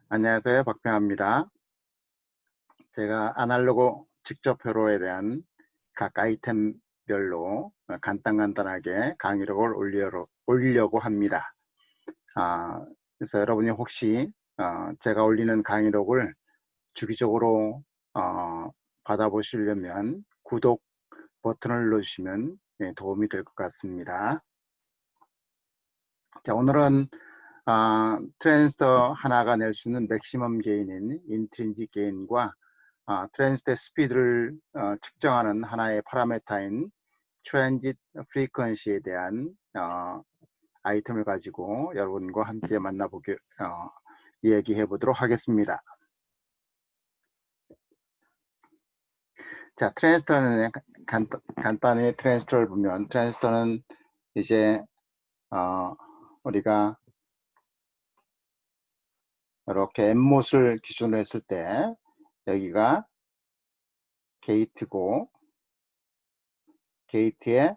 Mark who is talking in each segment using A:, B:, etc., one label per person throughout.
A: 안녕하세요. 박병합니다. 제가 아날로그 직접회로에 대한 각 아이템별로 간단하게 강의록을 올리려고 합니다. 그래서 여러분이 혹시 제가 올리는 강의록을 주기적으로 받아보시려면 구독 버튼을 눌러주시면 도움이 될 것 같습니다. 자, 오늘은 트랜스터 하나가 낼 수 있는 맥시멈 게인인 인트린직 게인과 트랜스터 스피드를 측정하는 하나의 파라미터인 트랜짓 프리퀀시에 대한 아이템을 가지고 여러분과 함께 얘기해 보도록 하겠습니다. 자, 트랜스터는 간단히 트랜스터를 보면 트랜스터는 이제 우리가 이렇게 엠못을 기준으로 했을 때 여기가 게이트고 게이트에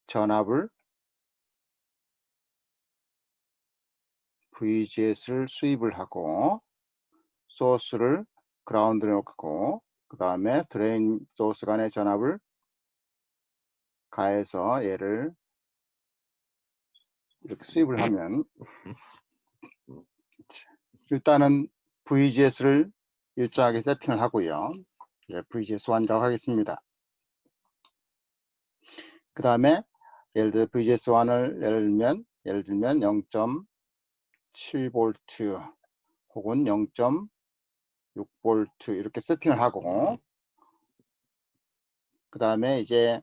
A: 전압을 VGS를 수입을 하고 소스를 그라운드에 놓고 그 다음에 드레인 소스 간의 전압을 가해서 얘를 이렇게 수입을 하면 일단은 VGS를 일정하게 세팅을 하고요. VGS1이라고 하겠습니다. 그 다음에 예를 들어 VGS1을 예를 들면 0.7V 혹은 0.6V 이렇게 세팅을 하고 그 다음에 이제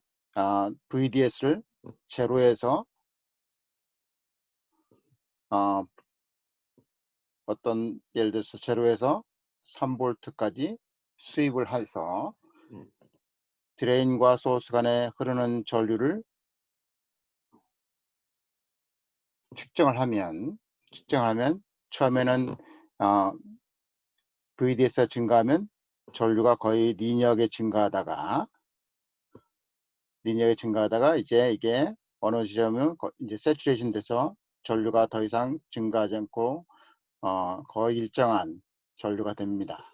A: VDS를 제로에서 예를 들어서 제로에서 3V까지 수입을 해서 드레인과 소스 간에 흐르는 전류를 측정하면 처음에는 VDS가 증가하면 전류가 거의 리니어하게 증가하다가 이제 이게 어느 지점은 이제 세츄레이션 돼서 전류가 더 이상 증가하지 않고 거의 일정한 전류가 됩니다.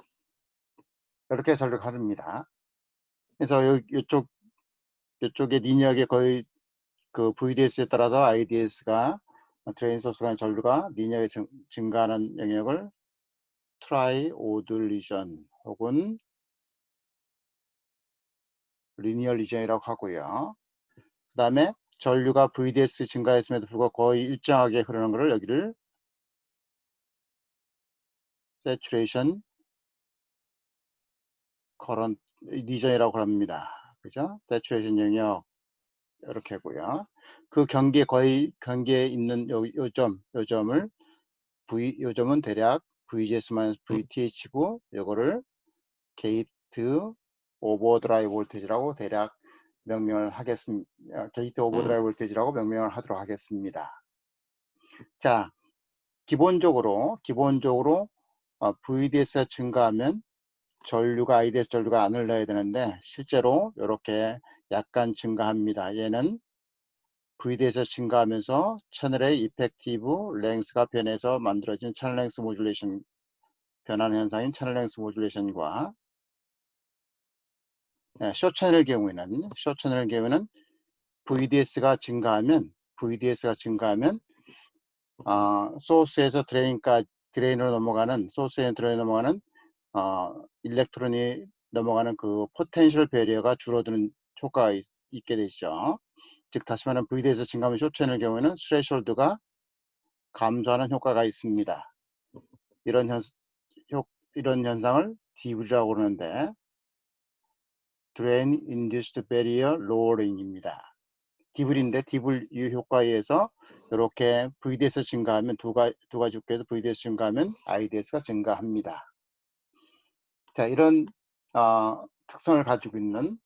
A: 이렇게 전류가 흐릅니다. 그래서 이쪽에 리니어하게 거의 그 VDS에 따라서 IDS가 드레인 소스 간 전류가 리니어하게 증가하는 영역을 트라이오드 리전 혹은 리니어 리전이라고 하고요. 그 다음에 전류가 VDS 증가했음에도 불구하고 거의 일정하게 흐르는 것을 여기를 saturation current 리전이라고 합니다. 그죠? saturation 영역 이렇게 하고요. 그 경계에 있는 요점을 요점은 대략 VGS-VTH고 요거를 게이트 오버드라이브 볼테이지라고 대략 명명을 하겠습니다. 게이트 오버드라이브 볼테이지라고 명명을 하도록 하겠습니다. 자, 기본적으로 VDS가 증가하면 IDS 전류가 안 흘러야 되는데 실제로 이렇게 약간 증가합니다. 얘는 VDS가 증가하면서 채널의 이펙티브 랭스가 변해서 만들어진 채널 랭스 모듈레이션 변하는 현상인 채널 랭스 모듈레이션과 숏 채널의 경우에는 VDS가 증가하면 소스에서 드레인으로 넘어가는 일렉트론이 넘어가는 그 포텐셜 배리어가 줄어드는 효과가 있게 되죠. 즉 다시 말하면 VDS 증가하면 숏 채널의 경우에는 스레셜드가 감소하는 효과가 있습니다. 이런 현상을 DV라고 그러는데 Drain Induced Barrier Lowering-입니다. 디블인데 디블유 효과에 의해서 이렇게 VDS 증가하면 두 가지 효과에서 VDS 증가하면 IDS가 증가합니다. 자, 이런 특성을 가지고 있는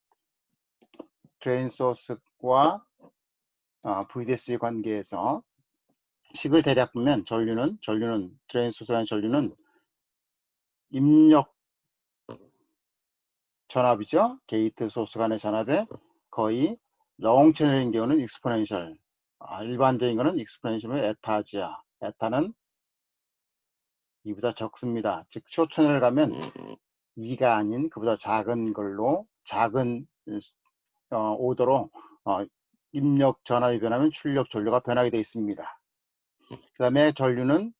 A: 드레인 소스와 VDS의 관계에서 식을 대략 보면 전류는 드레인 소스라는 전류는 입력 전압이죠. 게이트 소스 간의 전압에 거의 롱 채널인 경우는 익스포넨셜, 일반적인 거는 익스포넨셜은 에타지야. 에타는 2보다 적습니다. 즉 쇼천을 가면 2가 아닌 그보다 작은 걸로 작은 오더로 입력 전압이 변하면 출력 전류가 변하게 되어 있습니다. 그 다음에 전류는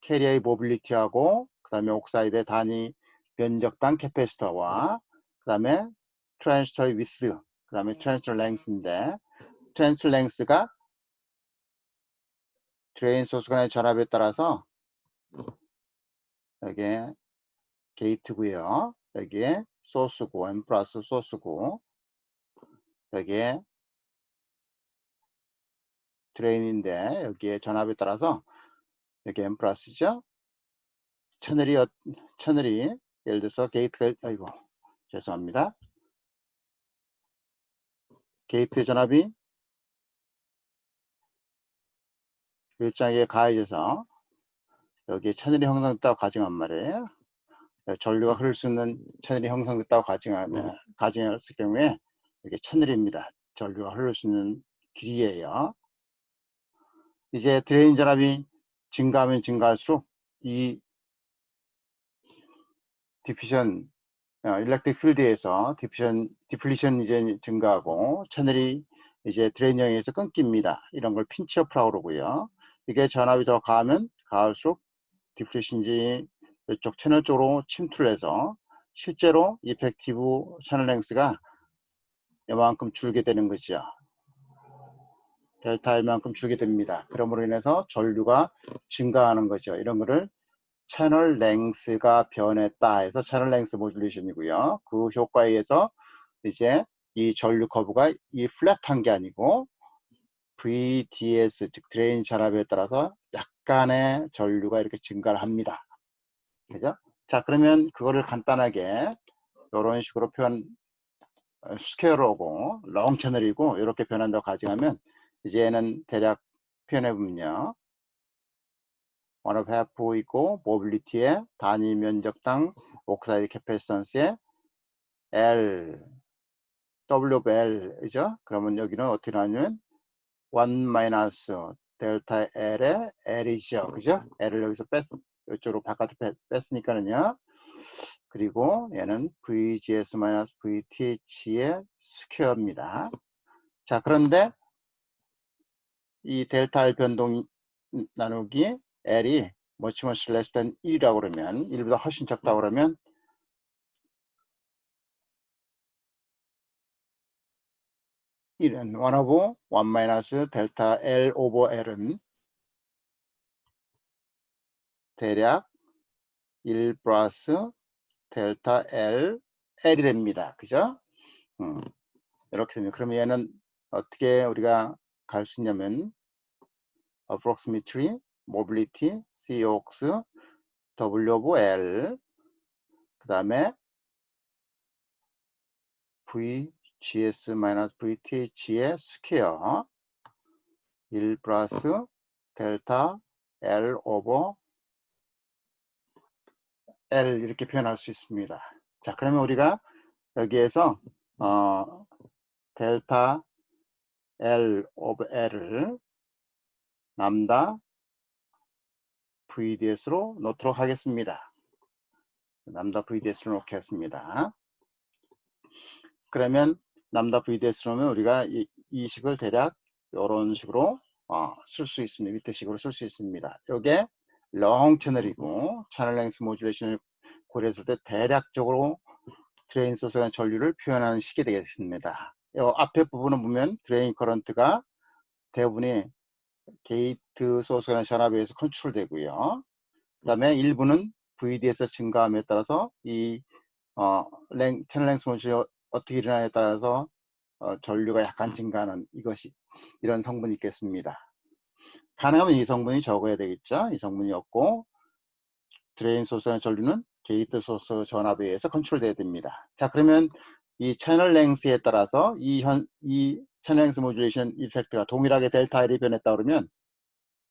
A: 캐리어의 모빌리티하고 그 다음에 옥사이드의 단위 면적당 캐패시터와 그 다음에 트랜스터 위스 그 다음에 트랜스터 랭스인데 트랜스터 랭스가 드레인 소스 간의 전압에 따라서 여기에 게이트고요. 여기에 소스고 M 플러스 소스고 여기에 드레인인데 여기에 전압에 따라서 여기 M 플러스죠. 채널이 예를 들어서 게이트가 아이고 죄송합니다. 게이트 전압이 일정하게 가해져서 여기에 채널이 형성됐다고 가정한 말이에요. 전류가 흐를 수 있는 채널이 형성됐다고 가정했을 경우에 이게 채널입니다. 전류가 흐를 수 있는 길이에요. 이제 드레인 전압이 증가하면 증가할수록 이 디퓨전 일렉트릭 필드에서 디플리션 이제 증가하고 채널이 이제 드레인형에 의해서 끊깁니다. 이런 걸 핀치어프라고 그러고요. 이게 전압이 더 가하면 가할수록 디플리션이 이쪽 채널 쪽으로 침투를 해서 실제로 이펙티브 채널 랭스가 이만큼 줄게 되는 거죠. 델타 L만큼 줄게 됩니다. 그러므로 인해서 전류가 증가하는 거죠. 이런 거를 채널 랭스가 변했다 해서 채널 랭스 모듈레이션이고요. 그 효과에 의해서 이제 이 전류 커브가 이 플랫한 게 아니고 VDS 즉 드레인 전압에 따라서 약간의 전류가 이렇게 증가를 합니다. 그죠? 자, 그러면 그거를 간단하게 이런 식으로 스퀘어로고 롱 채널이고 이렇게 변한다고 가정하면 이제는 대략 표현해 보면요. 원업 해프 있고 모빌리티의 단위 면적당 옥사이드 캐패시턴스의 L W of L 이죠? 그러면 여기는 어떻게 나누면 1 마이너스 델타 L의 L이죠. 그죠? L을 여기서 이쪽으로 바깥에 뺐으니까는요. 그리고 얘는 VGS 마이너스 VTH의 스퀘어입니다. 자, 그런데 이 델타 L 변동 나누기 L이 much less than 1이라고 그러면 1보다 훨씬 적다고 그러면 1은 1 over 1 마이너스 델타 L over L은 대략 1 플러스 델타 L L이 됩니다. 그죠? 이렇게 되면 그러면 얘는 어떻게 우리가 갈 수 있냐면 approximately mobility COX W over L 그 다음에 VGS 마이너스 VTH의 스퀘어 1 플러스 델타 L 오버 L 이렇게 표현할 수 있습니다. 자, 그러면 우리가 여기에서 델타 L 오브 L을 람다 VDS로 놓도록 하겠습니다. 람다 VDS로 놓겠습니다. 그러면 람다 VDS로 놓으면 우리가 이 식을 대략 이런 식으로 쓸 수 있습니다. 밑에 식으로 쓸 수 있습니다. 이게 롱 채널이고 채널 랭스 모듈레이션을 고려했을 때 대략적으로 드레인 소스의 전류를 표현하는 식이 되겠습니다. 이 앞에 부분을 보면 드레인 커런트가 대부분이 게이트 소스의 전압에 의해서 컨트롤되고요. 그 다음에 일부는 VD에서 증가함에 따라서 이 채널 랭스 모듈이 어떻게 일어나에 따라서 전류가 약간 증가하는 이런 성분이 있겠습니다. 가능하면 이 성분이 적어야 되겠죠. 이 성분이 없고 드레인 소스의 전류는 게이트 소스 전압에 의해서 컨트롤돼야 됩니다. 자, 그러면 이 채널 랭스에 따라서 이 채널 랭스 모듈레이션 이펙트가 동일하게 델타 L이 변했다 그러면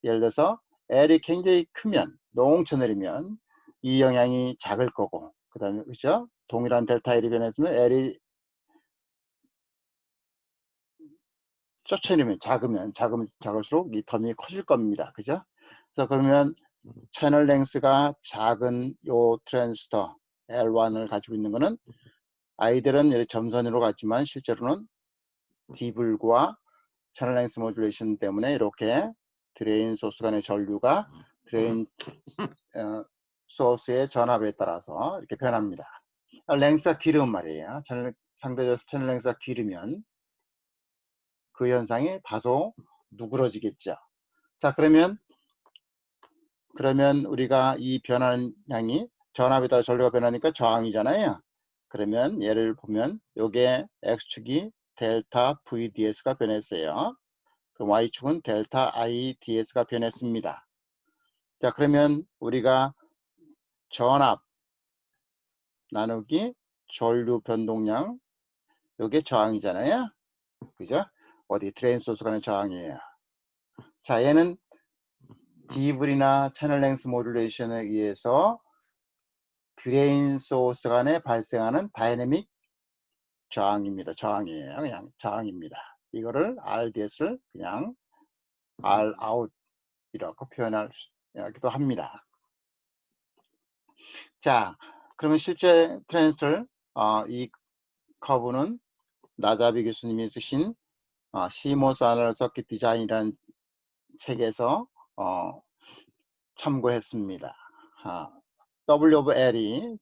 A: 예를 들어서 L이 굉장히 크면 농 채널이면 이 영향이 작을 거고 그 다음에 그죠? 동일한 델타 L이 변했으면 L이 쪼처리면 작을수록 이 텀이 커질 겁니다. 그죠? 그래서 그러면 채널 랭스가 작은 요 트랜스터 L1을 가지고 있는 거는 아이들은 이렇게 점선으로 갔지만 실제로는 디블과 채널 랭스 모듈레이션 때문에 이렇게 드레인 소스 간의 전류가 드레인 소스의 전압에 따라서 이렇게 변합니다. 랭스가 길으면 말이에요. 상대적으로 채널 랭스가 길으면 그 현상이 다소 누그러지겠죠. 자, 그러면 우리가 이 변하는 양이 전압에 따라 전류가 변하니까 저항이잖아요. 그러면 예를 보면 요게 X축이 델타 VDS가 변했어요. 그럼 Y축은 델타 IDS가 변했습니다. 자, 그러면 우리가 전압 나누기 전류 변동량 요게 저항이잖아요. 그죠? 어디 드레인 소스 간의 저항이에요. 자, 얘는 디블이나 채널 랭스 모듈레이션에 의해서 드레인 소스 간에 발생하는 다이내믹 저항입니다. 저항이에요. 그냥 저항입니다. 이거를 RDS를 그냥 Rout이라고 표현하기도 합니다. 자, 그러면 실제 트랜스를 이 커브는 나자비 교수님이 쓰신 CMOS 아날로그 서킷 디자인이라는 책에서 참고했습니다. W of L이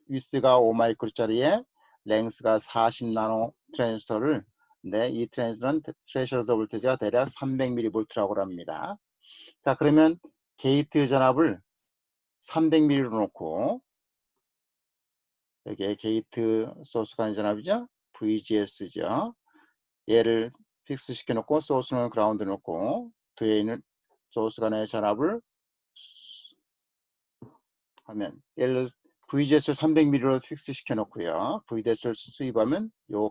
A: 위스가 5마이크로짜리에 랭스가 40나노 트랜스터를 이 트랜스는 스레셔드 볼테이지가 대략 300mV라고 합니다. 자, 그러면 게이트 전압을 300mV로 놓고 여기에 게이트 소스 간의 전압이죠. VGS죠. 얘를 픽스 시켜 놓고 소스는 그라운드 놓고 드레인은 소스 간의 전압을 하면 예를 들어 VGS를 300ml로 픽스 시켜 놓고요. VDS를 수입하면 요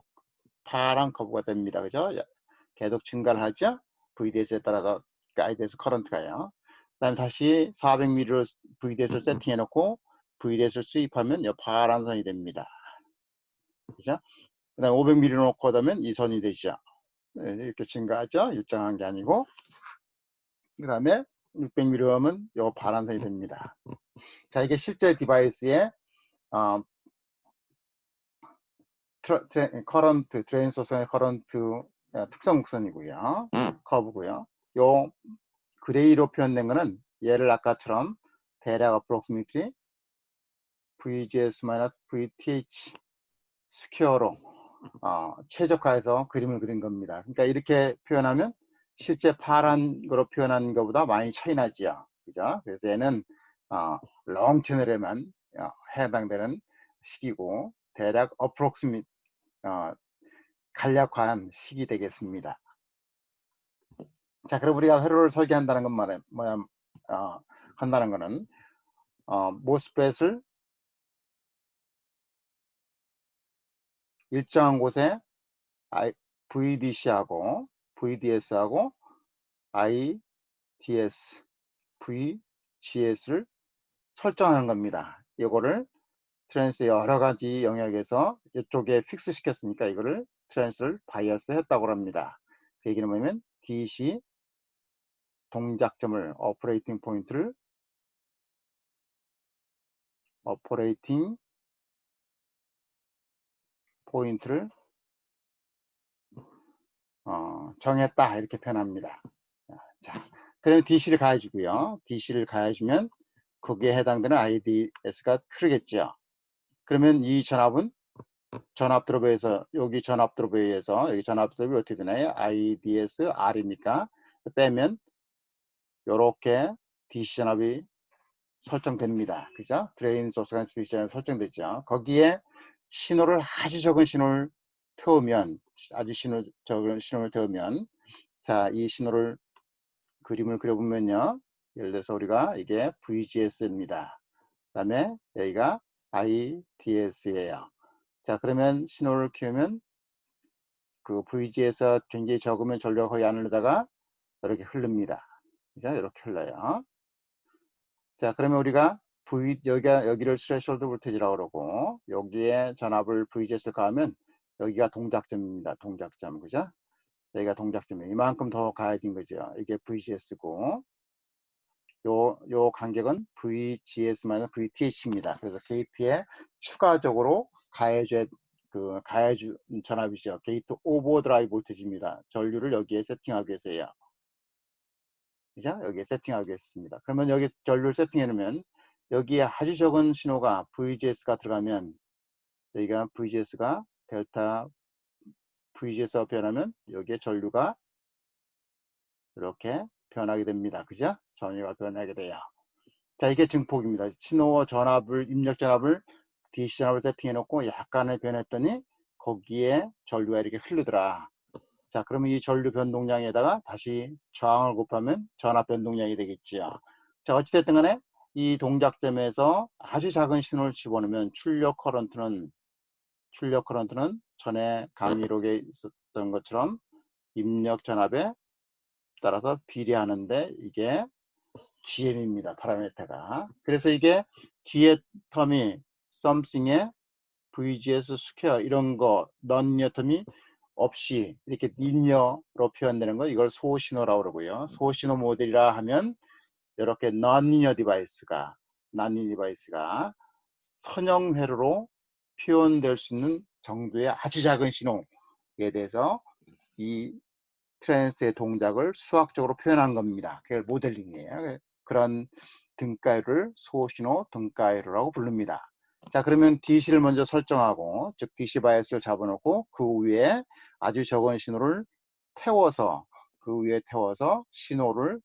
A: 파란 커브가 됩니다. 그죠? 계속 증가를 하죠. VDS에 따라서 IDS 커런트가요. 그 다음에 다시 400ml로 VDS를 세팅해 놓고 VDS를 수입하면 요 파란 선이 됩니다. 그죠? 그 다음에 500ml 놓고 하면 이 선이 되죠. 이렇게 증가하죠. 일정한 게 아니고. 그 다음에 600ml 하면 요 파란 선이 됩니다. 자, 이게 실제 디바이스의 커런트, 드레인 소스의 커런트 특성 곡선이고요. 커브고요. 요 그레이로 표현된 거는 얘를 아까처럼 대략 approximately VGS-VTH 스퀘어로 최적화해서 그림을 그린 겁니다. 그러니까 이렇게 표현하면 실제 파란 거로 표현한 것보다 많이 차이 나지요. 그죠? 그래서 얘는 롱 채널에만 해당되는 식이고 대략 approximate 간략화한 식이 되겠습니다. 자, 그럼 우리가 회로를 설계한다는 건 한다는 거는 모스펫을 일정한 곳에 VDC하고 VDS하고 IDS, VGS를 설정하는 겁니다. 이거를 트랜스 여러 가지 영역에서 이쪽에 픽스 시켰으니까 이거를 트랜스를 바이어스 했다고 합니다. 그 얘기는 뭐냐면 DC 동작점을 오퍼레이팅 포인트를 정했다 이렇게 표현합니다. 자, 그럼 DC를 가해주고요. DC를 가해주면 거기에 해당되는 IDS가 흐르겠죠. 그러면 이 전압은 전압 드롭에서 여기 전압 드롭에 의해서 여기 전압 드롭이 어떻게 되나요? IDS R이니까 빼면 이렇게 DC 전압이 설정됩니다. 그죠? 드레인 소스가 DC 전압이 설정되죠. 거기에 신호를 아주 적은 신호를 태우면 적은 신호를 태우면 자, 이 신호를 그림을 그려보면요. 예를 들어서 우리가 이게 VGS입니다. 그 다음에 여기가 IDS예요. 자, 그러면 신호를 키우면 그 VG에서 굉장히 적으면 전류가 거의 안 흐르다가 이렇게 흐릅니다. 그죠? 이렇게 흘러요. 자, 그러면 우리가 여기를 스레셜드 볼테이지라고 그러고 여기에 전압을 VGS를 가하면 여기가 동작점입니다. 동작점. 그죠? 여기가 동작점이에요. 이만큼 더 가해진 거죠. 이게 VGS고 요 간격은 VGS-VTH입니다. 그래서 게이트에 추가적으로 가해준 전압이죠. 게이트 오버드라이브 볼테지입니다. 전류를 여기에 세팅하기 위해서요. 그죠? 여기에 세팅하기 위해서입니다. 그러면 여기 전류를 세팅해 놓으면 여기에 아주 적은 신호가 VGS가 들어가면 여기가 VGS가 델타 VGS가 변하면 여기에 전류가 이렇게 변하게 됩니다. 그죠? 전류가 변하게 돼요. 자, 이게 증폭입니다. 신호 전압을, 입력 전압을, DC 전압을 세팅해 놓고 약간의 변했더니 거기에 전류가 이렇게 흐르더라. 자, 그러면 이 전류 변동량에다가 다시 저항을 곱하면 전압 변동량이 되겠지요. 자, 어찌됐든 간에 이 동작점에서 아주 작은 신호를 집어넣으면 출력 커런트는 전에 강의록에 있었던 것처럼 입력 전압에 따라서 비례하는데 이게 GM입니다. 파라미터가. 그래서 이게 뒤에 텀이 something에 VGS 스퀘어 이런 거 non-linear 텀이 없이 이렇게 리니어로 표현되는 거 이걸 소신호라고 그러고요. 소신호 모델이라 하면 이렇게 non-linear 디바이스가 선형 회로로 표현될 수 있는 정도의 아주 작은 신호에 대해서 이 트랜스의 동작을 수학적으로 표현한 겁니다. 그게 모델링이에요. 그런 등가율을 소신호 등가율이라고 부릅니다. 자, 그러면 DC를 먼저 설정하고, 즉 DC 바이어스를 잡아놓고 그 위에 아주 적은 신호를 태워서 소신호를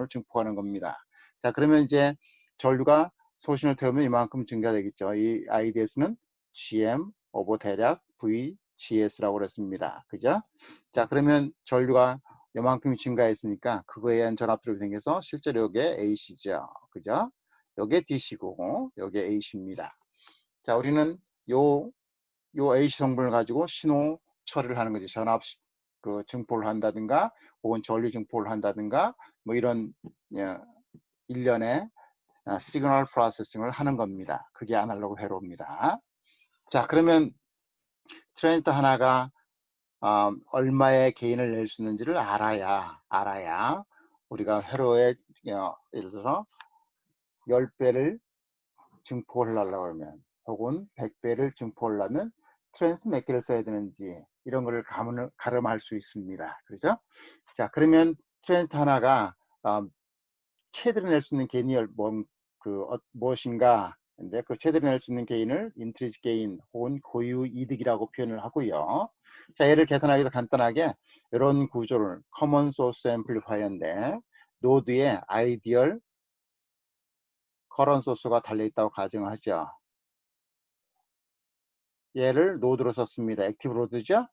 A: 증폭하는 겁니다. 자, 그러면 이제 전류가 소신호를 태우면 이만큼 증가되겠죠. 이 IDS는 GM 오버 대략 VGS라고 그랬습니다. 그죠? 자, 그러면 전류가 요만큼 증가했으니까 그거에 의한 전압들이 생겨서 실제로 이게 AC죠. 그죠? 요게 DC고 요게 AC입니다. 자, 우리는 요 AC 성분을 가지고 신호 처리를 하는 거지. 전압 증폭을 한다든가 혹은 전류 증폭을 한다든가 뭐 이런 일련의 시그널 프로세싱을 하는 겁니다. 그게 아날로그 회로입니다. 자, 그러면 트랜지스터 하나가 얼마의 게인을 낼 수 있는지를 알아야 우리가 회로에 예를 들어서 10배를 증폭을 하려고 하면 혹은 100배를 증폭을 하면 트랜스 몇 개를 써야 되는지 이런 거를 가름할 수 있습니다. 그렇죠? 자, 그러면 트랜스 하나가 최대로 낼 수 있는 게인이 무엇인가? 근데 그 최대로 낼 수 있는 게인을 인트리직 게인 혹은 고유 이득이라고 표현을 하고요. 자, 얘를 계산하기도 간단하게 이런 구조를 커먼 소스 앰플리파이어인데 노드에 아이디얼 커런 소스가 달려있다고 가정하죠. 얘를 노드로 썼습니다. 액티브 로드죠.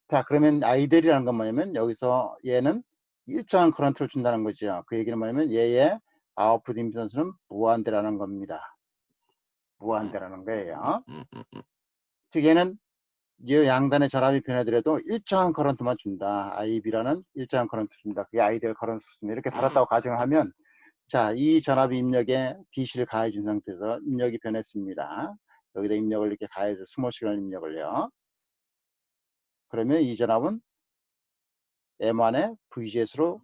A: 자, 그러면 아이디얼이라는 건 뭐냐면 여기서 얘는 일정한 커런트를 준다는 거죠. 그 얘기는 뭐냐면 얘의 아웃풋 임피던스는 무한대라는 겁니다. 무한대라는 거예요. 즉 얘는 이 양단의 전압이 변하더라도 일정한 커런트만 준다. IB라는 일정한 커런트 준다. 그게 아이디얼 커런트 소스입니다. 이렇게 달았다고 가정을 하면 자, 이 전압이 입력에 DC를 가해 준 상태에서 입력이 변했습니다. 여기다 입력을 이렇게 가해서 스몰 시그널 입력을요. 그러면 이 전압은 M1의 VGS로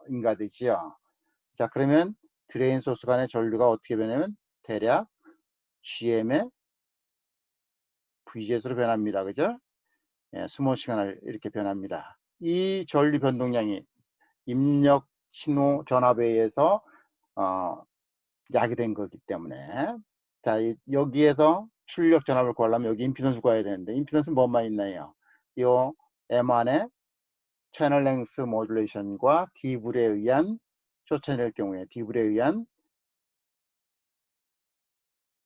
A: 인가되지요. 자, 그러면 드레인 소스 간의 전류가 어떻게 변하면 대략 GM의 VGS로 변합니다. 그죠? 예, 스몰 시그널 이렇게 변합니다. 이 전류 변동량이 입력 신호 전압에 의해서 야기된 거기 때문에 자, 여기에서 출력 전압을 구하려면 여기 임피던스 구해야 되는데 임피던스는 뭐만 있나요? 이 M1의 채널 랭스 모듈레이션과 D불에 의한 쇼채널일 경우에 D불에 의한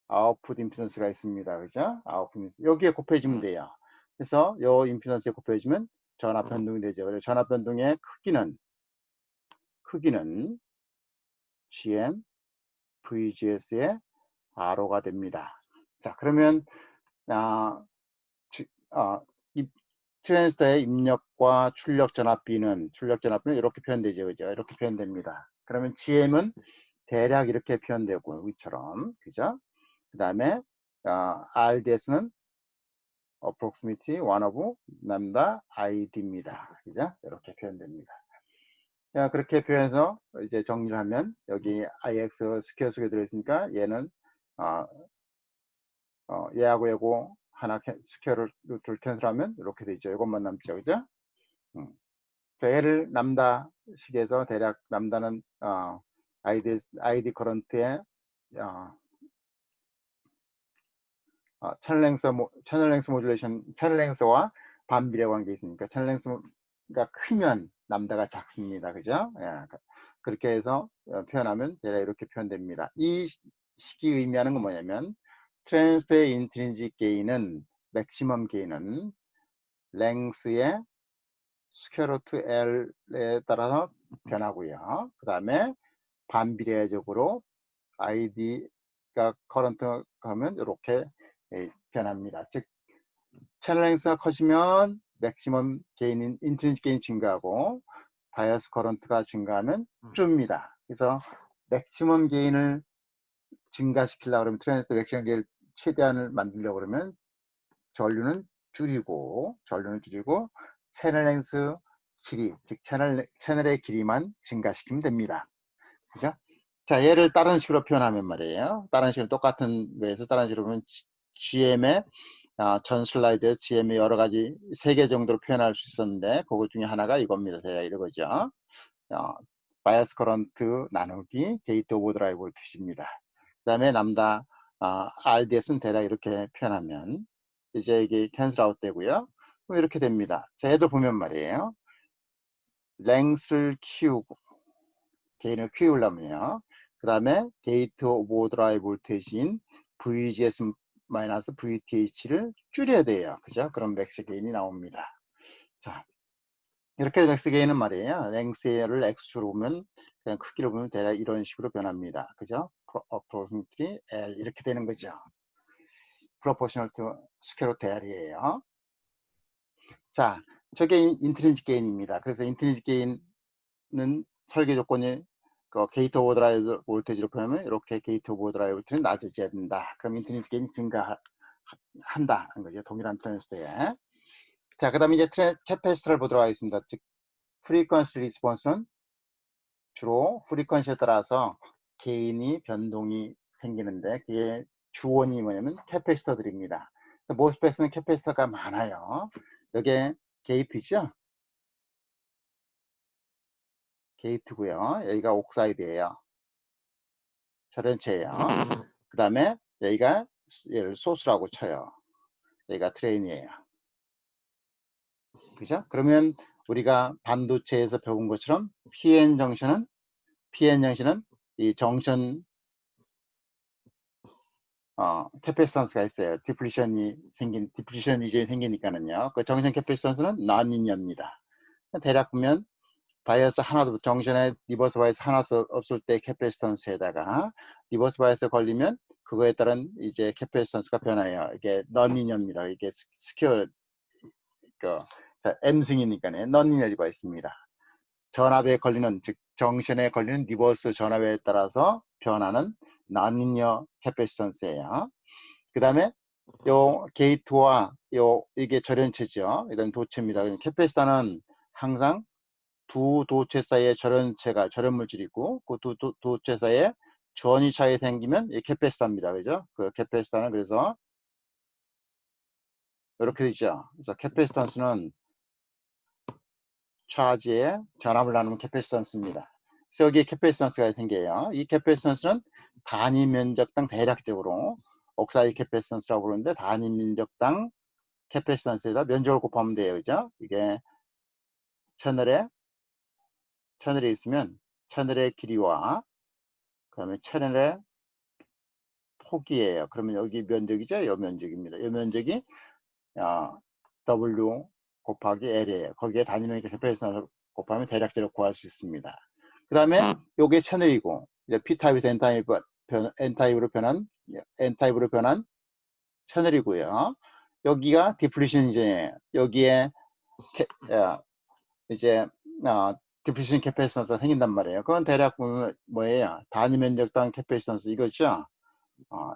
A: 아웃풋 임피던스가 있습니다. 그죠? 아웃풋 임피던스. 여기에 곱해주면 돼요. 그래서 요 임피던스에 곱해주면 전압 변동이 되죠. 그래서 전압 변동의 크기는 GM VGS의 R호가 됩니다. 자, 그러면 이 트랜지스터의 입력과 출력 전압비는 이렇게 표현되죠. 그죠? 이렇게 표현됩니다. 그러면 GM은 대략 이렇게 표현되고 위처럼 그죠? 그 다음에 RDS는 approximately 1 of lambda ID입니다. 그죠? 이렇게 표현됩니다. 그렇게 표현해서 이제 정리를 하면 여기 ix 스퀘어 속에 들어있으니까 얘는 얘하고 얘고 하나 스퀘어를 둘 캔슬하면 이렇게 되죠. 이것만 남죠, 그죠? 자, 얘를 람다 식에서 대략 람다는 ID 커런트의 채널 랭스 모듈레이션, 채널 랭스와 반비례 관계 있으니까 채널 랭스가 크면 람다가 작습니다. 그죠? 그렇게 해서 표현하면 대략 이렇게 표현됩니다. 이 식이 의미하는 건 뭐냐면 트랜스의 인트린직 게인은 맥시멈 게인은 랭스의 스퀘어 루트 L에 따라서 변하고요. 그 다음에 반비례적으로 ID가 커런트 하면 이렇게 변합니다. 즉 채널 랭스가 커지면 맥시멈 게인인 인트린식 게인이 증가하고 바이어스 커런트가 증가하면 줍니다. 그래서 맥시멈 게인을 증가시키려고 그러면 트랜스 맥시멈 게인을 최대한을 만들려고 그러면 전류는 줄이고 채널 랭스 길이, 즉 채널의 길이만 증가시키면 됩니다. 그죠? 자, 얘를 다른 식으로 표현하면 말이에요. 다른 식으로 똑같은 거에서 다른 식으로 보면 GM의 전 슬라이드에 GM의 여러 가지 3개 정도로 표현할 수 있었는데 그것 중에 하나가 이겁니다. 제가 이거죠. 바이어스 커런트 나누기 게이트 오버드라이브 볼티지입니다. 그 다음에 람다 RDS는 대략 이렇게 표현하면 이제 이게 캔슬 아웃 되고요. 이렇게 됩니다. 자, 얘들 보면 말이에요. 랭스를 키우고 게인을 키우려면요. 그 다음에 게이트 오버드라이브 볼테이지인 VGS-VTH를 줄여야 돼요. 그죠? 그럼 맥스 게인이 나옵니다. 자, 이렇게 맥스 게인은 말이에요. 랭스를 X축으로 보면 그냥 크기로 보면 대략 이런 식으로 변합니다. 그죠? approximately L 이렇게 되는 거죠. proportional to square root L이에요. 자, 저게 인트린식 게인입니다. 그래서 인트린식 게인은 설계 조건이 게이트 오버드라이브 볼테이지로 표현하면 이렇게 게이트 오버드라이브 볼테이지는 낮아져야 된다. 그럼 인트린식 게인이 증가한다는 거죠. 동일한 트랜스터에. 자, 그 다음에 이제 캐패시터를 보도록 하겠습니다. 즉, 프리퀀시 리스폰스는 주로 프리퀀시에 따라서 게인이 변동이 생기는데 그게 주원이 뭐냐면 캐패시터들입니다. 모스펫은 캐패시터가 많아요. 여기에 게이트죠. 게이트고요. 여기가 옥사이드예요. 절연체예요. 그 다음에 여기가 얘를 소스라고 쳐요. 여기가 트레인이에요. 그죠? 그러면 우리가 반도체에서 배운 것처럼 PN 정션은 이 정션 캐패시턴스가 있어요. 디플리션 이제 생기니까는요. 그 정션 캐패시턴스는 non-linear입니다. 대략 보면 바이어스 하나도 정션에 리버스 바이어스 하나도 없을 때 캐패시턴스에다가 리버스 바이어스 걸리면 그거에 따른 이제 캐패시턴스가 변해요. 이게 non-linear입니다. 이게 스퀘어 M승이니까요. non-linear가 있습니다. 전압에 걸리는 즉 정션에 걸리는 리버스 전압에 따라서 변하는 non-linear 캐패시턴스예요. 그 다음에 요 게이트와 이게 절연체죠. 이건 도체입니다. 캐패시터는 항상 두 도체 사이에 절연물질이 있고 그 두 도체 사이에 전위 차이 생기면 이 캐패시터입니다. 그죠? 그 캐패시터는 그래서 이렇게 되죠. 그래서 캐패시턴스는 차지에 전압을 나누면 캐패시턴스입니다. 그래서 여기에 캐패시턴스가 생겨요. 이 캐패시턴스는 단위 면적당 대략적으로 옥사이드 캐패시턴스라고 부르는데 단위 면적당 캐패시턴스에다 면적을 곱하면 돼요. 그죠? 이게 채널에 있으면 채널의 길이와 그 다음에 채널의 폭이에요. 그러면 여기 면적이죠? 이 면적입니다. 이 면적이 W 곱하기 L이에요. 거기에 단위 면적 캐패시턴스 곱하면 대략적으로 구할 수 있습니다. 그 다음에 요게 채널이고 이제 P타입에서 N타입으로 변한 채널이고요. 여기가 디플리션 이제 여기에 이제 디플리션 캐패시턴스가 생긴단 말이에요. 그건 대략 보면 뭐예요? 단위 면적당 캐패시턴스 이거죠.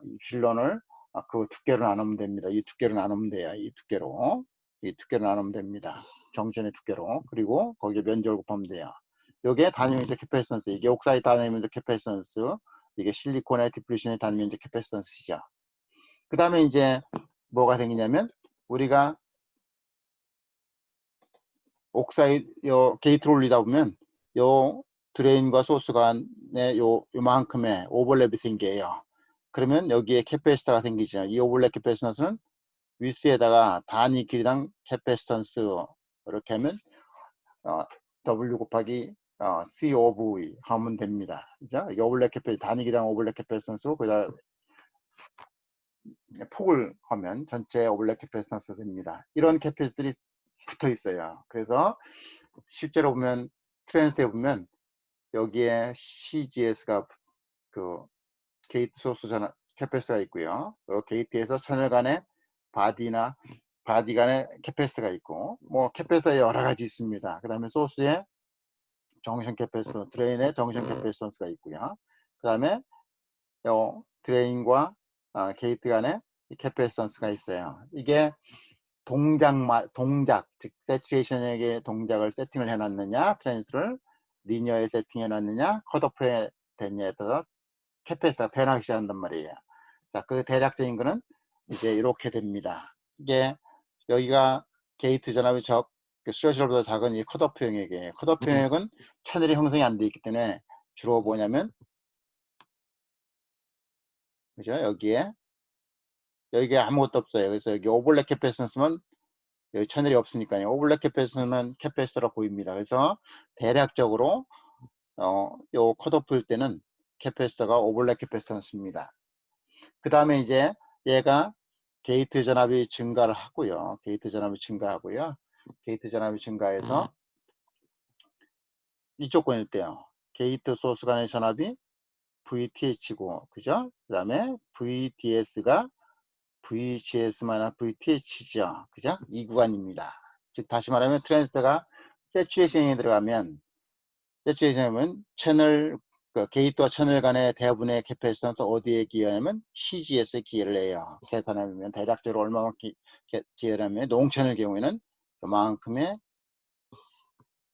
A: 이 필론을 그 두께로 나누면 됩니다. 이 두께로 나누면 돼요. 이 두께로 나누면 됩니다. 정전의 두께로. 그리고 거기에 면적을 곱하면 돼요. 요게 단위면적 캐패시턴스, 이게 옥사이드 단위면적 캐패시턴스, 이게 실리콘의 디플루션의 단위면적 캐패시턴스죠. 그 다음에 이제 뭐가 생기냐면 우리가 옥사이드 요 게이트를 올리다 보면 요 드레인과 소스 간에 요만큼의 오버랩이 생겨요. 그러면 여기에 캐패시터가 생기죠. 이 오버랩 캐패시턴스는 위스에다가 단위 길이당 캐패시턴스 이렇게 하면 W 곱하기 C 오브 E 하면 됩니다. 그죠? 이 오버랩 캐패 단위 길이당 오버랩 캐패시턴스 그다음 폭을 하면 전체 오버랩 캐패시턴스 됩니다. 이런 캐패시터들이 붙어 있어요. 그래서 실제로 보면 트랜스에 보면 여기에 CGS가 그 게이트 소스 전환 캐패시터가 있고요. 게이트에서 채널 간의 바디 간의 캐패시터가 있고 뭐 캐패시터에 여러 가지 있습니다. 그 다음에 소스에 정션 캐패시터, 드레인에 정션 캐패시터가 있고요. 그 다음에 드레인과 게이트 간의 캐패시터가 있어요. 이게 동작, 즉 세츄레이션에게 동작을 세팅을 해놨느냐, 트랜스를 리니어에 세팅해 놨느냐, 컷오프에 됐냐에 따라서 캐패시터가 변하기 시작한단 말이에요. 자, 그 대략적인 거는 이제 이렇게 됩니다. 이게 여기가 게이트 전압이 스트레스보다 작은 이 컷오프 영역이에요. 컷오프 영역은 채널이 형성이 안 돼 있기 때문에 주로 뭐냐면 그죠? 여기에 아무것도 없어요. 그래서 여기 오버랩 캐패시턴스만 여기 채널이 없으니까요. 오버랩 캐패시턴스만 캐패시터로 보입니다. 그래서 대략적으로 요 컷오프일 때는 캐패시터가 오버랩 캐패시턴스입니다. 그 다음에 이제 얘가 게이트 전압이 증가를 하고요. 게이트 전압이 증가하고요. 게이트 전압이 증가해서 이 조건일 때요. 게이트 소스 간의 전압이 VTH고, 그죠? 그 다음에 VDS가 VGS-VTH죠. 그죠? 이 구간입니다. 즉, 다시 말하면 트랜스터가 세츄레이션에 들어가면, 세츄레이션이면 채널, 게이트와 채널 간의 대부분의 캐패시턴스 어디에 기여하냐면 CGS에 기여를 해요. 계산해보면 대략적으로 얼마만큼 기여를 하면 농채널 경우에는 그만큼의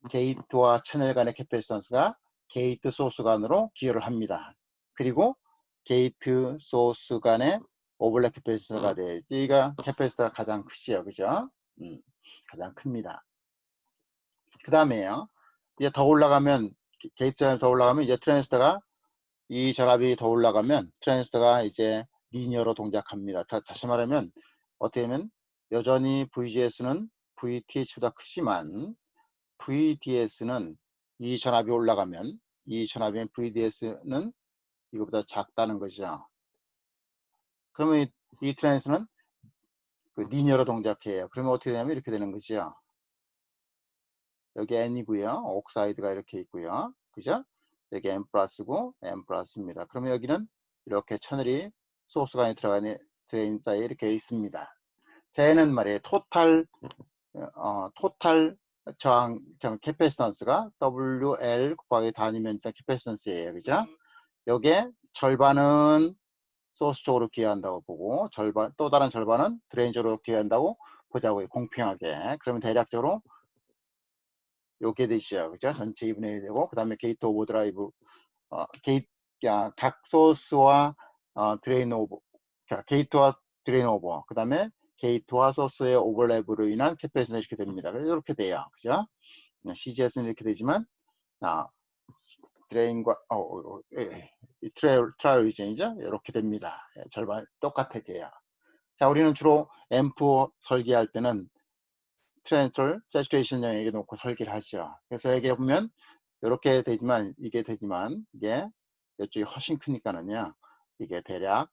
A: 게이트와 채널 간의 캐패시턴스가 게이트 소스 간으로 기여를 합니다. 그리고 게이트 소스 간의 오버랩 캐패시터가 돼요. 여기가 캐패시터가 가장 크지요. 그죠? 가장 큽니다. 그 다음에요. 이제 더 올라가면 게이트 전압이 더 올라가면 이제 트랜스터가 이 전압이 더 올라가면 트랜스터가 이제 리니어로 동작합니다. 다시 말하면 어떻게 하면 여전히 VGS는 VTH보다 크지만 VDS는 이 전압이 올라가면 이 전압인 VDS는 이거보다 작다는 거죠. 그러면 이 트랜스는 그 리니어로 동작해요. 그러면 어떻게 되냐면 이렇게 되는 거죠. 여기 N이고요. 옥사이드가 이렇게 있고요. 그죠? 여기 N 플러스고 N 플러스입니다. 그러면 여기는 이렇게 채널이 소스가 들어가는 드레인 사이에 이렇게 있습니다. 쟤는 말이에요. 토탈 저항 캐패시턴스가 WL 곱하기 단위면 캐패시턴스예요. 그죠? 여기에 절반은 소스 쪽으로 기여한다고 보고 또 다른 절반은 드레인 쪽으로 기여한다고 보자고요. 공평하게. 그러면 대략적으로 요게 되시죠. 그죠? 전체 2분의 1 되고 그 다음에 게이트 오버 드라이브 각 소스와 드레인 오버 게이트와 드레인 오버 그 다음에 게이트와 소스의 오버랩으로 인한 캐패시티는 이렇게 됩니다. 그래서 이렇게 돼요. 그죠? CGS는 이렇게 되지만 드레인과 트라이얼 리전이죠. 이렇게 됩니다. 절반 똑같아져요. 자, 우리는 주로 앰프 설계할 때는 트랜스를 세츄레이션 영역에 놓고 설계를 하죠. 그래서 여기 보면 이렇게 되지만 이게 이쪽이 훨씬 크니까는요. 이게 대략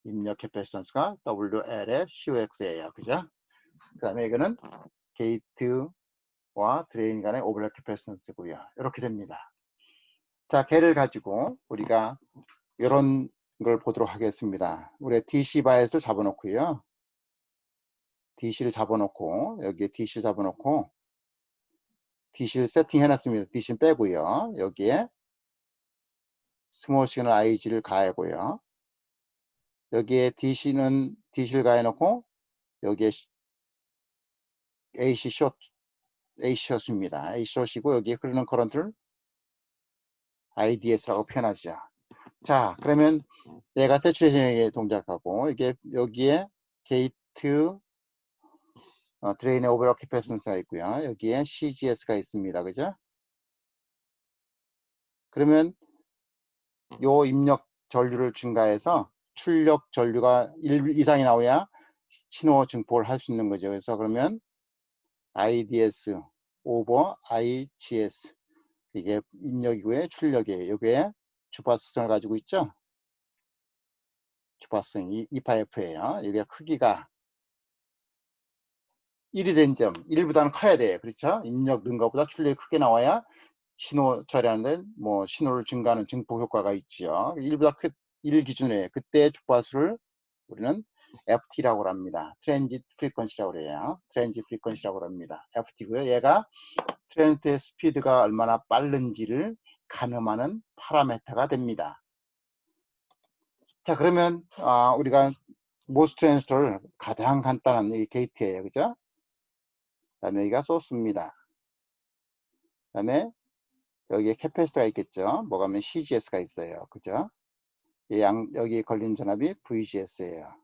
A: 입력 캐패시턴스가 WL의 COX예요. 그죠? 그 다음에 이거는 게이트와 드레인 간의 오버랩 캐패시턴스고요. 이렇게 됩니다. 자, 걔를 가지고 우리가 이런 걸 보도록 하겠습니다. 우리 DC 바이엇을 잡아놓고요. DC를 잡아놓고 여기에 DC를 잡아놓고 DC를 세팅해놨습니다. DC는 빼고요. 여기에 스몰 시그널 IG를 가하고요. 여기에 DC를 가해놓고 여기에 AC 숏 A숏입니다. A숏이고 여기에 흐르는 커런트를 IDS라고 표현하죠. 자, 그러면 얘가 세츄레이션에 동작하고 이게 여기에 게이트 드레인의 오버럴 캐패시턴스가 있고요. 여기에 CGS가 있습니다. 그죠? 그러면 요 입력 전류를 증가해서 출력 전류가 1 이상이 나와야 신호 증폭을 할 수 있는 거죠. 그래서 그러면 IDS 오버 IGS 이게 입력이고요. 출력이에요. 여기에 주파수성을 가지고 있죠. 주파수성 2파F예요. 여기가 크기가 1이 된 점, 1보다는 커야 돼요. 그렇죠? 입력 는 것보다 출력이 크게 나와야 신호 처리하는 뭐 신호를 증가하는 증폭 효과가 있죠. 1보다 1 기준에 그때 주파수를 우리는 FT라고 합니다. 트랜짓 프리퀀시라고 그래요. 트랜짓 프리퀀시라고 합니다. FT고요. 얘가 트랜지트의 스피드가 얼마나 빠른지를 가늠하는 파라미터가 됩니다. 자, 그러면 우리가 모스 트랜지스터를 가장 간단한 이 게이트예요. 그죠? 그 다음에 여기가 소스입니다. 그 다음에 여기에 캐패시터가 있겠죠. 뭐가 하면 CGS가 있어요. 그죠? 여기 걸린 전압이 VGS예요.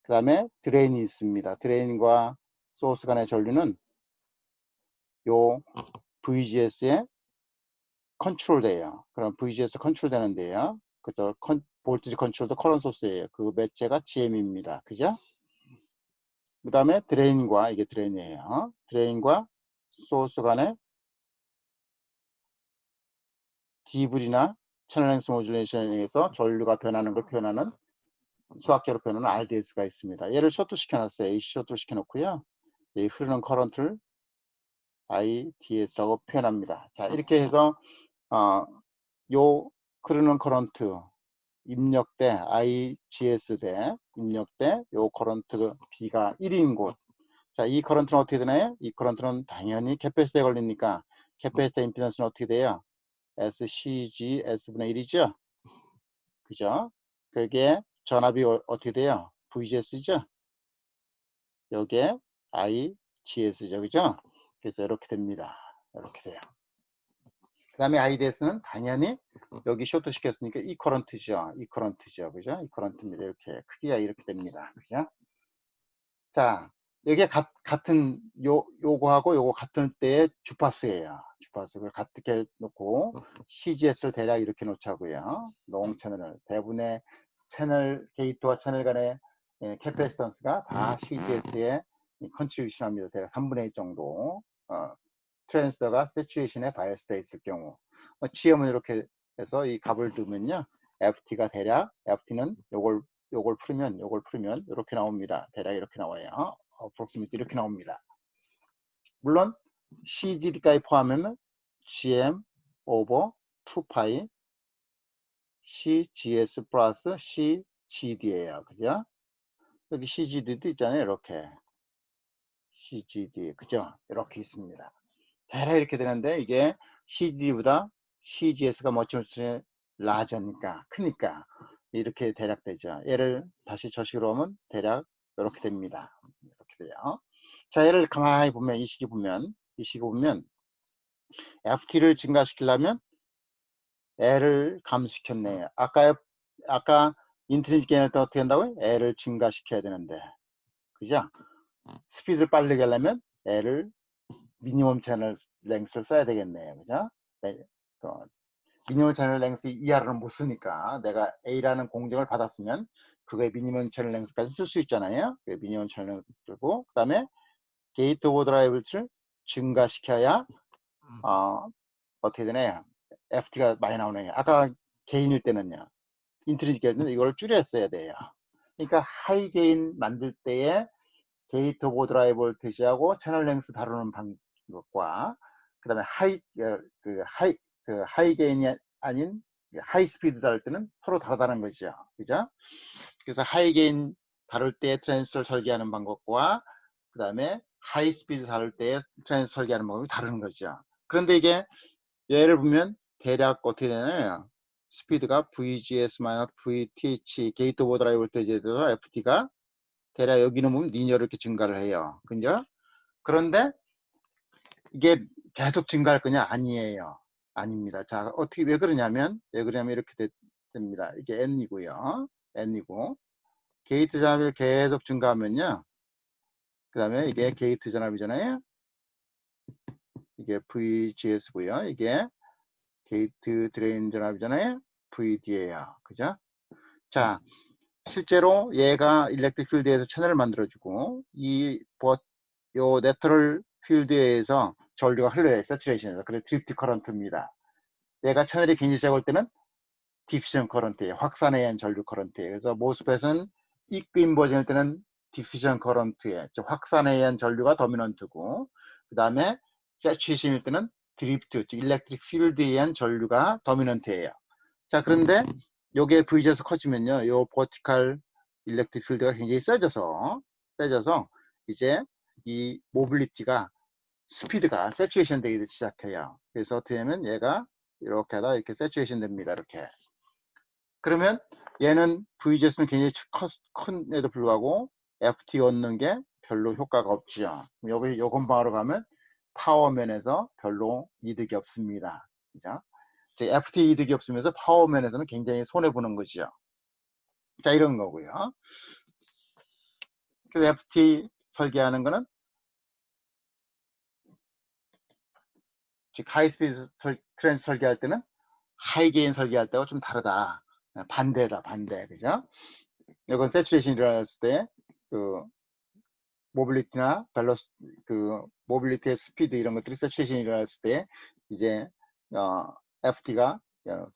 A: 그 다음에 드레인이 있습니다. 드레인과 소스 간의 전류는 요 VGS에 컨트롤 돼요. 그럼 VGS 컨트롤 되는데요. 그죠? 볼티지 컨트롤도 커런 소스예요. 그 매체가 GM입니다. 그죠? 그 다음에 드레인과 이게 드레인이에요. 드레인과 소스 간의 디블이나 채널 랭스 모듈레이션에 의해서 전류가 변하는 걸 표현하는 수학계로 표현하는 RDS가 있습니다. 얘를 쇼트 시켜놨어요. AC 쇼트 시켜놓고요. 이 흐르는 커런트를 IDS라고 표현합니다. 자, 이렇게 해서 요 흐르는 커런트 입력대 IGS 대 입력대 요 커런트 B가 1인 곳. 자, 이 커런트는 어떻게 되나요? 이 커런트는 당연히 캐패시터에 걸리니까 캐패시터 임피던스는 어떻게 돼요? SCG S분의 1이죠. 그죠? 그게 전압이 어떻게 돼요? VGS죠. 여기에 IGS죠. 그죠? 그래서 이렇게 됩니다. 이렇게 돼요. 그 다음에 IDS는 당연히 여기 쇼트 시켰으니까 이 커런트죠. 이 커런트죠. 그죠? 이 커런트입니다. 이렇게 크기가 이렇게 됩니다. 그죠? 자, 여기에 같은 요거하고 요거 같은 때의 주파수예요. 주파수를 같게 놓고 CGS를 대략 이렇게 놓자고요. 농 채널을 대부분의 채널 게이트와 채널 간의 캐패시턴스가 다 CGS에 컨트리뷰션 합니다. 대략 3분의 1 정도. 트랜스더가 세츄레이션에 바이어스되어 있을 경우 GM은 이렇게 해서 이 값을 두면요. FT가 대략 FT는 요걸 풀면 이렇게 나옵니다. 대략 이렇게 나와요. approximate 이렇게 나옵니다. 물론 CGD까지 포함하면 GM over 2파이 CGS 플러스 CGD예요. 그죠? 여기 CGD도 있잖아요. 이렇게 CGD 그죠? 이렇게 있습니다. 대략 이렇게 되는데 이게 CGD보다 CGS가 머치머치 라저니까 크니까 이렇게 대략 되죠. 얘를 다시 저식으로 하면 대략 이렇게 됩니다. 이렇게 돼요. 자, 얘를 가만히 보면 이 식이 보면 FT를 증가시키려면 L을 감소시켰네요. 아까 인트리직 게인을 어떻게 한다고요? L을 증가시켜야 되는데 그죠? 스피드를 빠르게 하려면 L을 미니멈 채널 랭스를 써야 되겠네요. 그죠? 미니멈 채널 랭스 이하로는 못 쓰니까 내가 A라는 공정을 받았으면 그거에 미니멈 채널 랭스까지 쓸 수 있잖아요. 미니멈 채널 랭스 쓰고 그 다음에 게이트 오버드라이브를 증가시켜야 어떻게 되나요? FT가 많이 나오네요. 아까 개인일 때는요. 인트리직 게인은 이걸 줄였어야 돼요. 그러니까 하이 게인 만들 때에 게이트 오버드라이브 볼티지하고 채널 랭스 다루는 방법과 그 다음에 하이 게인이 아닌 하이 스피드 다룰 때는 서로 다르다는 거죠. 그죠? 그래서 하이 게인 다룰 때 트랜스를 설계하는 방법과 그 다음에 하이 스피드 다룰 때 트랜스 설계하는 방법이 다른 거죠. 그런데 이게 얘를 보면 대략 어떻게 되나요? 스피드가 VGS-VTH 게이트 오버드라이브 볼티지에 대해서 FT가 대략 여기는 보면 리니어로 이렇게 증가를 해요. 그죠? 그런데 이게 계속 증가할 거냐? 아니에요. 아닙니다. 자, 어떻게, 왜 그러냐면 이렇게 됩니다. 이게 n이고요. n이고, 게이트 전압이 계속 증가하면요. 그 다음에 이게 게이트 전압이잖아요. 이게 VGS고요. 이게 게이트 드레인 전압이잖아요. VD예요. 그죠? 자, 실제로 얘가 일렉트릭 필드에서 채널을 만들어주고 요 네트럴 필드에서 전류가 흘러요. 세츄레이션에서. 그래서 드리프트 커런트입니다. 얘가 채널이 굉장히 작을 때는 디피전 커런트예요. 확산에 의한 전류 커런트예요. 그래서 모스펫은 이끄인 버전일 때는 디피전 커런트에 확산에 의한 전류가 도미넌트고, 그 다음에 세츄레이션일 때는 드리프트, 즉 일렉트릭 필드에 의한 전류가 도미넌트예요. 자, 그런데 요게 V에서 커지면요, 요 버티컬 일렉트릭 필드가 굉장히 세져서 이제 이 모빌리티가 스피드가 세츄레이션 되기 시작해요. 그래서 어떻게 하면 얘가 이렇게 하다 이렇게 세츄레이션 됩니다. 이렇게. 그러면 얘는 VGS는 굉장히 큰에도 불구하고 FT 얻는 게 별로 효과가 없죠. 여기 요 건방으로 가면 파워면에서 별로 이득이 없습니다. 그죠? FT 이득이 없으면서 파워면에서는 굉장히 손해보는 거죠. 자, 이런 거고요. 그래서 FT 설계하는 거는 즉 하이스피드 트랜스 설계할 때는 하이게인 설계할 때와 좀 다르다. 반대다, 반대. 그죠? 이건 세츄레이션이 일어났을 때, 모빌리티나 모빌리티의 스피드 이런 것들이 세츄레이션이 일어났을 때, 이제, FT가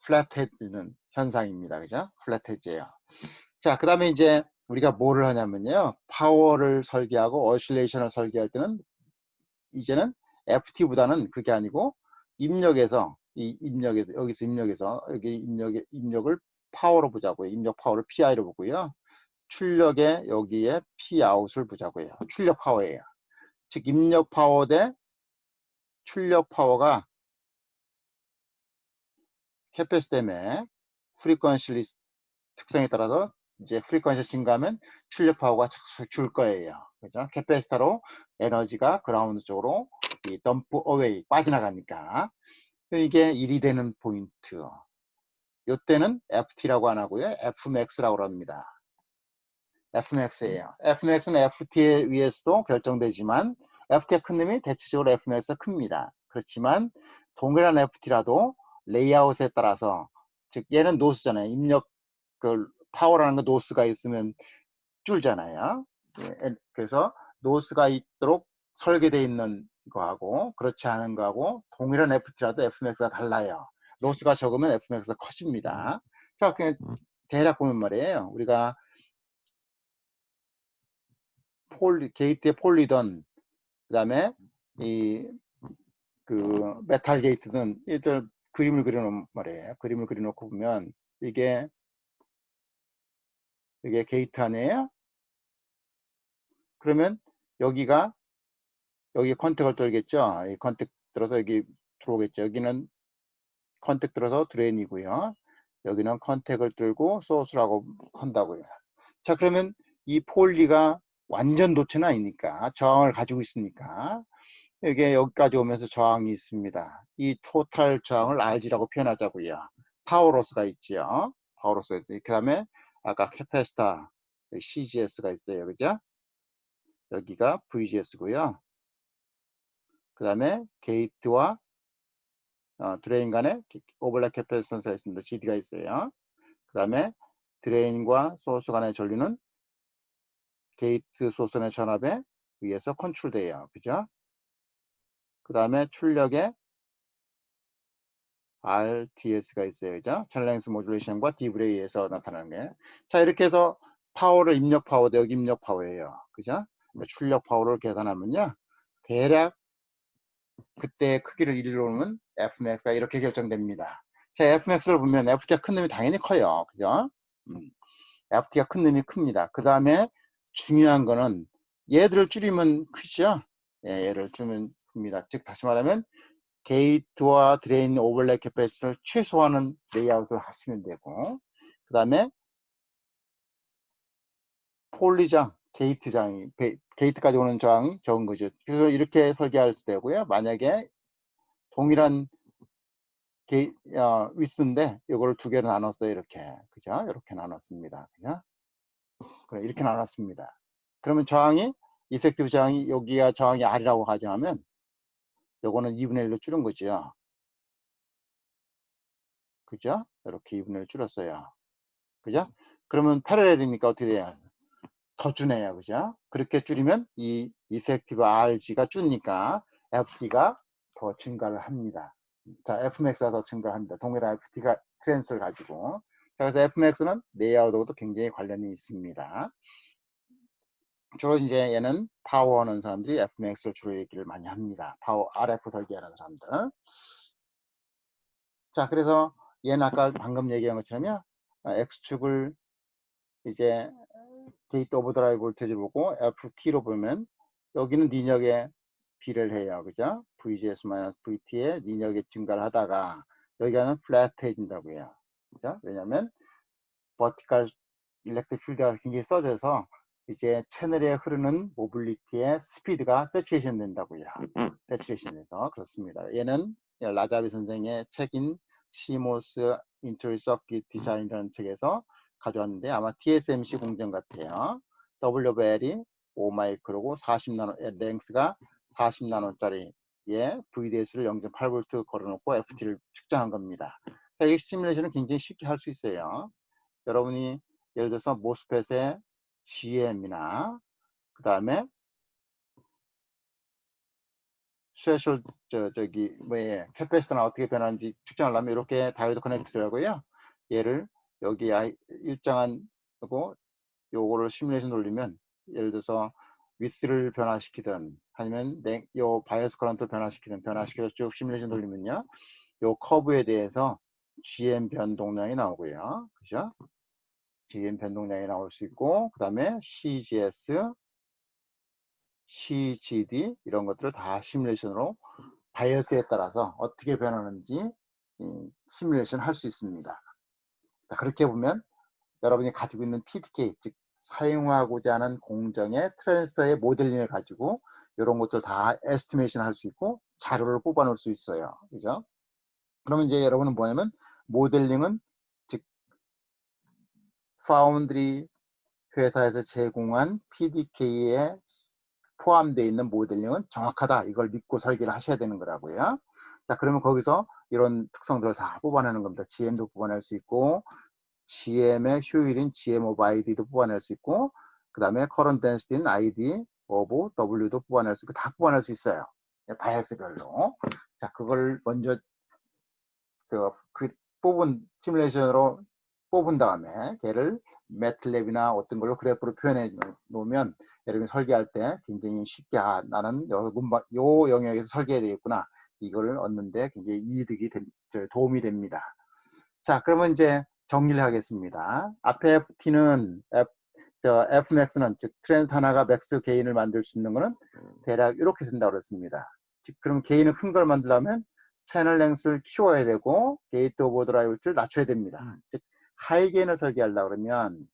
A: 플랫해지는 현상입니다. 그죠? 플랫해져요. 자, 그 다음에 이제 우리가 뭐를 하냐면요. 파워를 설계하고 어실레이션을 설계할 때는 이제는 FT보다는 그게 아니고 여기 입력을 파워로 보자고요. 입력 파워를 PI로 보고요. 출력에 여기에 Pout을 보자고요. 출력 파워예요. 즉 입력 파워 대 출력 파워가 캐패시티의 프리퀀시 특성에 따라서 이제 프리퀀시 증가하면 출력 파워가 줄 거예요. 그죠? 캐패시터로 에너지가 그라운드 쪽으로 이 덤프 어웨이 빠져나가니까 이게 1이 되는 포인트. 요때는 FT라고 안 하고요. Fmax라고 합니다. Fmax예요. Fmax는 FT에 의해서도 결정되지만 FT가 큰 놈이 대체적으로 Fmax가 큽니다. 그렇지만 동일한 FT라도 레이아웃에 따라서 즉 얘는 노스잖아요. 입력 파워라는 거 노스가 있으면 줄잖아요. 그래서 노스가 있도록 설계되어 있는 거하고 그렇지 않은 거하고 동일한 FT라도 Fmax가 달라요. 노스가 적으면 Fmax가 커집니다. 자, 그냥 대략 보면 말이에요. 우리가 게이트에 폴리던 그 다음에 메탈 게이트든 이들 그림을 그려놓은 말이에요. 그림을 그려놓고 보면 이게 게이트 아니에요? 그러면 여기 컨택을 떨겠죠. 이 컨택 들어서 여기 들어오겠죠. 여기는 컨택 들어서 드레인이고요. 여기는 컨택을 들고 소스라고 한다고요. 자, 그러면 이 폴리가 완전 도체는 아니니까 저항을 가지고 있으니까 이게 여기까지 오면서 저항이 있습니다. 이 토탈 저항을 RG라고 표현하자고요. 파워로스가 있지요. 파워로스가 있어요. 그 다음에 아까 캐패시터 CGS가 있어요. 그죠? 여기가 VGS고요. 그 다음에 게이트와 드레인 간에 오버랩 캐패시턴스가 있습니다. GD가 있어요. 그 다음에 드레인과 소스 간의 전류는 게이트 소스 간의 전압에 의해서 컨트롤돼요. 그죠? 그 다음에 출력에 RTS가 있어요. 그죠? 챌린스 모듈레이션과 디브레이에서 나타나는 게. 자, 이렇게 해서 파워를 입력 파워 대 여기 입력 파워예요. 그죠? 출력 파워를 계산하면요. 대략 그때 크기를 이리로 오면 Fmax가 이렇게 결정됩니다. 자, Fmax를 보면 FT가 큰 놈이 당연히 커요. 그죠? FT가 큰 놈이 큽니다. 그 다음에 중요한 거는 얘들을 줄이면 크죠? 예, 얘를 줄이면 큽니다. 즉, 다시 말하면 게이트와 드레인 오버랩 캐패시티를 최소화하는 레이아웃을 하시면 되고, 그 다음에 폴리장, 게이트까지 오는 저항이 적은 거죠. 그래서 이렇게 설계할 수 되고요. 만약에 동일한 위스인데 이거를 두 개로 나눴어요. 이렇게. 그죠? 이렇게 나눴습니다. 그죠? 그래, 이렇게 나눴습니다. 그러면 저항이 이펙티브 저항이 여기가 저항이 R이라고 가정하면 요거는 2분의 1로 줄은 거죠. 그죠? 이렇게 2분의 1 줄었어요. 그죠? 그러면 패러렐이니까 어떻게 돼요? 더 주네요. 그죠? 그렇게 줄이면 이 이펙티브 RG가 줄니까 FT가 더 증가를 합니다. 자, Fmax가 더 증가를 합니다. 동일한 FT가 트랜스를 가지고. 자, 그래서 Fmax는 레이아웃하고도 굉장히 관련이 있습니다. 주로 이제 얘는 파워 하는 사람들이 Fmax를 주로 얘기를 많이 합니다. 파워 RF 설계하는 사람들. 자, 그래서 얘는 아까 방금 얘기한 것처럼요. X축을 이제 게이트 오버드라이브 볼테이지 보고 FT로 보면 여기는 니력에 비례를 해요. 그죠? VGS-VT의 니력이 증가를 하다가 여기가는 플랫해진다고요. 그죠? 왜냐면 버티컬 일렉트릭 필드가 굉장히 써져서 이제 채널에 흐르는 모빌리티의 스피드가 세츄레이션 된다고요. 세츄레이션에서 그렇습니다. 얘는 라자비 선생의 책인 시모스 인터리 서킷 디자인이라는 책에서 가져왔는데 아마 TSMC 공정 같아요. WL이 5마이크로고 40나노, 랭스가 40나노짜리에 VDS를 0.8V 걸어놓고 FT를 측정한 겁니다. 이 시뮬레이션은 굉장히 쉽게 할 수 있어요. 여러분이 예를 들어서 모스펫의 GM이나 그 다음에 스페셜 저기 뭐예 캐패시터나 어떻게 변하는지 측정하려면 이렇게 다이오드 커넥트를 하고요. 얘를 여기 일정한 거 요거를 시뮬레이션 돌리면 예를 들어서 위스를 변화시키든 아니면 요 바이어스 커런트 변화시켜서 쭉 시뮬레이션 돌리면요. 요 커브에 대해서 GM 변동량이 나오고요. 그죠? GM 변동량이 나올 수 있고 그 다음에 CGS, CGD 이런 것들을 다 시뮬레이션으로 바이어스에 따라서 어떻게 변하는지 시뮬레이션 할 수 있습니다. 자, 그렇게 보면 여러분이 가지고 있는 PDK, 즉 사용하고자 하는 공정의 트랜스터의 모델링을 가지고 이런 것들 다 에스티메이션 할 수 있고 자료를 뽑아 놓을 수 있어요. 그죠? 그러면 이제 여러분은 뭐냐면 모델링은 즉 파운드리 회사에서 제공한 PDK에 포함되어 있는 모델링은 정확하다. 이걸 믿고 설계를 하셔야 되는 거라고요. 자, 그러면 거기서 이런 특성들을 다 뽑아내는 겁니다. GM도 뽑아낼 수 있고, GM의 효율인 GM of ID도 뽑아낼 수 있고, 그 다음에 current density인 ID of W도 뽑아낼 수 있고, 다 뽑아낼 수 있어요. 바이어스별로. 자, 그걸 먼저 그 뽑은 시뮬레이션으로 뽑은 다음에 걔를 매틀랩이나 어떤 걸로 그래프로 표현해 놓으면 여러분이 설계할 때 굉장히 쉽게 나는 요 영역에서 설계해야 되겠구나 이거를 얻는데 굉장히 도움이 됩니다. 자, 그러면 이제 정리를 하겠습니다. 앞에 FT는 Fmax는 즉 트랜스 하나가 맥스 게인을 만들 수 있는 거는 대략 이렇게 된다고 그랬습니다. 즉 그럼 게인을 큰 걸 만들려면 채널 랭스를 키워야 되고 게이트 오버드라이브 볼트를 낮춰야 됩니다. 즉 하이 게인을 설계하려고 그러면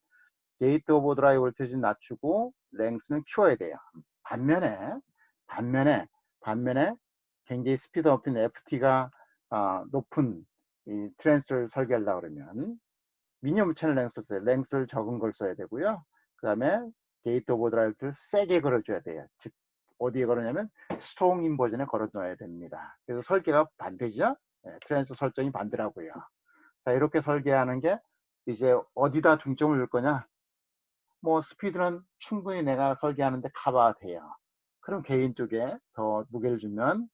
A: 게이트 오버드라이브 볼트를 낮추고 랭스는 키워야 돼요. 반면에 굉장히 스피드 높인 FT가 높은 이 트랜스를 설계하려고 그러면 미니멈 채널 랭스를 적은 걸 써야 되고요. 그 다음에 게이트 오버드라이브를 세게 걸어줘야 돼요. 즉 어디에 걸으냐면 스트롱 인버전에 걸어 놔야 됩니다. 그래서 설계가 반대죠. 트랜스 설정이 반대라고요. 자, 이렇게 설계하는 게 이제 어디다 중점을 줄 거냐? 뭐 스피드는 충분히 내가 설계하는데 커버가 돼요. 그럼 개인 쪽에 더 무게를 주면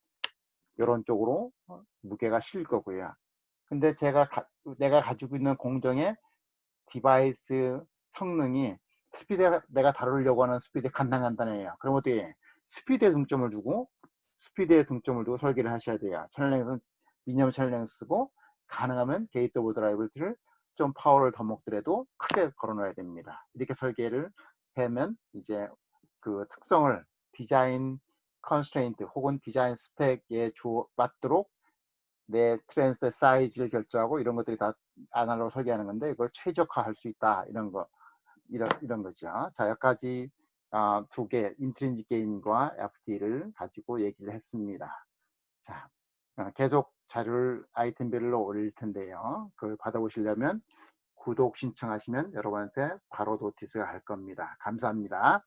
A: 이런 쪽으로 무게가 실 거고요. 근데 내가 가지고 있는 공정의 디바이스 성능이 내가 다루려고 하는 스피드에 간당간단해요. 그럼 어떻게 스피드에 중점을 두고 설계를 하셔야 돼요. 채널링은 미니멈 채널링 쓰고 가능하면 게이트 오버 드라이브를 좀 파워를 더 먹더라도 크게 걸어놔야 됩니다. 이렇게 설계를 하면 이제 그 특성을 디자인 컨스트레인트 혹은 디자인 스펙에 맞도록 내 트랜스터 사이즈를 결정하고 이런 것들이 다 아날로그 설계하는 건데 이걸 최적화할 수 있다 이런 거죠. 자, 여기까지 두 개, 인트린직 게인과 FT를 가지고 얘기를 했습니다. 자, 계속 자료를 아이템별로 올릴 텐데요. 그걸 받아보시려면 구독 신청하시면 여러분한테 바로 노티스가 갈 겁니다. 감사합니다.